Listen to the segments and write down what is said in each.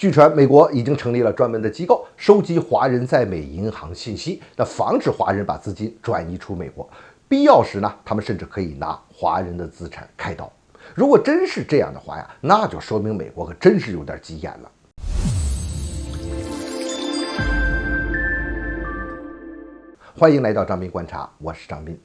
据传，美国已经成立了专门的机构，收集华人在美银行信息，那防止华人把资金转移出美国。必要时呢，他们甚至可以拿华人的资产开刀。如果真是这样的话呀，那就说明美国可真是有点急眼了。欢迎来到张斌观察，我是张斌。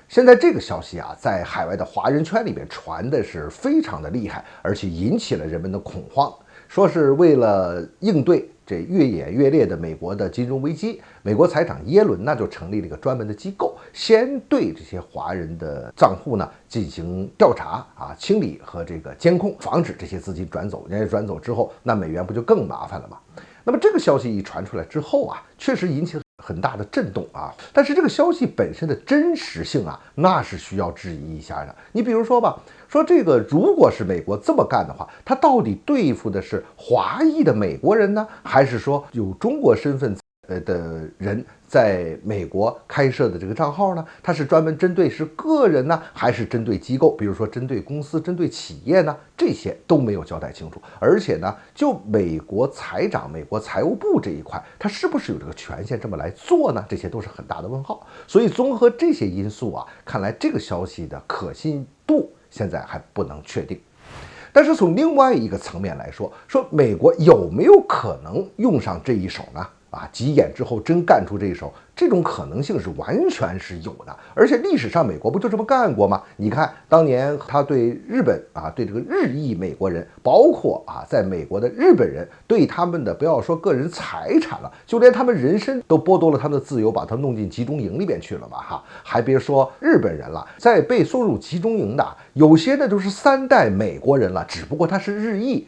现在这个消息啊，在海外的华人圈里面传的是非常的厉害，而且引起了人们的恐慌。说是为了应对这越演越烈的美国的金融危机，美国财长耶伦就成立了一个专门的机构，先对这些华人的账户进行调查清理和这个监控，防止这些资金转走。人家转走之后，那美元不就更麻烦了吗？那么这个消息一传出来之后确实引起了很大的震动但是这个消息本身的真实性那是需要质疑一下的。你比如说吧，说这个如果是美国这么干的话，他到底对付的是华裔的美国人呢，还是说有中国身份的人在美国开设的这个账号呢？它是专门针对是个人呢，还是针对机构？比如说针对公司、针对企业呢？这些都没有交代清楚。而且呢，就美国财长、美国财务部这一块，它是不是有这个权限这么来做呢？这些都是很大的问号。所以综合这些因素看来这个消息的可信度现在还不能确定。但是从另外一个层面来说，美国有没有可能用上这一手呢？急眼之后真干出这一手，这种可能性是完全是有的。而且历史上美国不就这么干过吗？你看当年他对日本对这个日裔美国人，包括在美国的日本人，对他们的不要说个人财产了，就连他们人身都剥夺了他们的自由，把他们弄进集中营里边去了嘛还别说日本人了，在被送入集中营的有些呢都是3代美国人了，只不过他是日裔。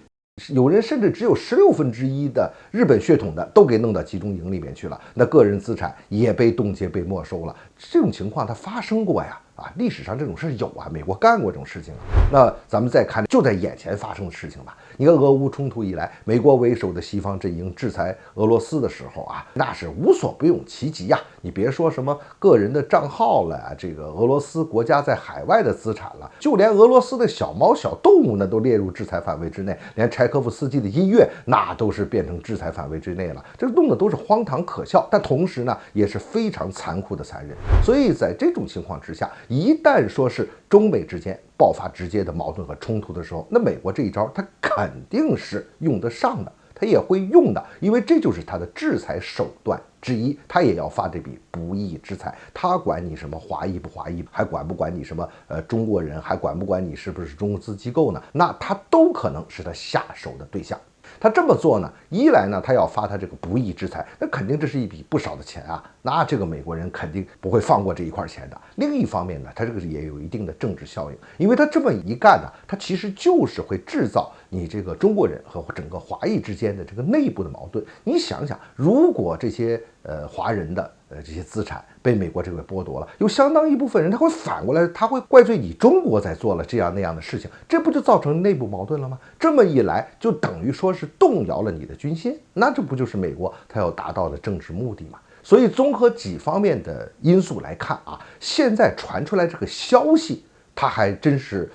有人甚至只有1/16的日本血统的都给弄到集中营里面去了，那个人资产也被冻结、被没收了。这种情况它发生过呀，历史上这种事有美国干过这种事情那咱们再看就在眼前发生的事情吧。你看俄乌冲突以来，美国为首的西方阵营制裁俄罗斯的时候那是无所不用其极你别说什么个人的账号了这个俄罗斯国家在海外的资产了，就连俄罗斯的小猫小动物都列入制裁范围之内，连柴可夫斯基的音乐那都是变成制裁范围之内了。这弄的都是荒唐可笑，但同时呢也是非常残酷的残忍。所以在这种情况之下，一旦说是中美之间爆发直接的矛盾和冲突的时候，那美国这一招它肯定是用得上的，它也会用的，因为这就是它的制裁手段之一，它也要发这笔不义之财。它管你什么华裔不华裔，还管不管你什么中国人，还管不管你是不是中资机构呢？那它都可能是他下手的对象。他这么做呢，一来呢，他要发他这个不义之财，那肯定这是一笔不少的钱那这个美国人肯定不会放过这一块钱的。另一方面呢，他这个也有一定的政治效应，因为他这么一干他其实就是会制造你这个中国人和整个华裔之间的这个内部的矛盾。你想想，如果这些华人的这些资产被美国这个剥夺了，有相当一部分人他会反过来，他会怪罪你中国在做了这样那样的事情，这不就造成内部矛盾了吗？这么一来，就等于说是动摇了你的军心，那这不就是美国他要达到的政治目的吗？所以综合几方面的因素来看现在传出来这个消息，它还真是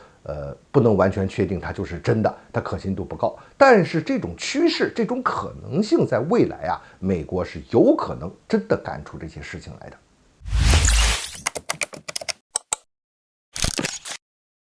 不能完全确定它就是真的，它可信度不高。但是这种趋势、这种可能性，在未来美国是有可能真的干出这些事情来的。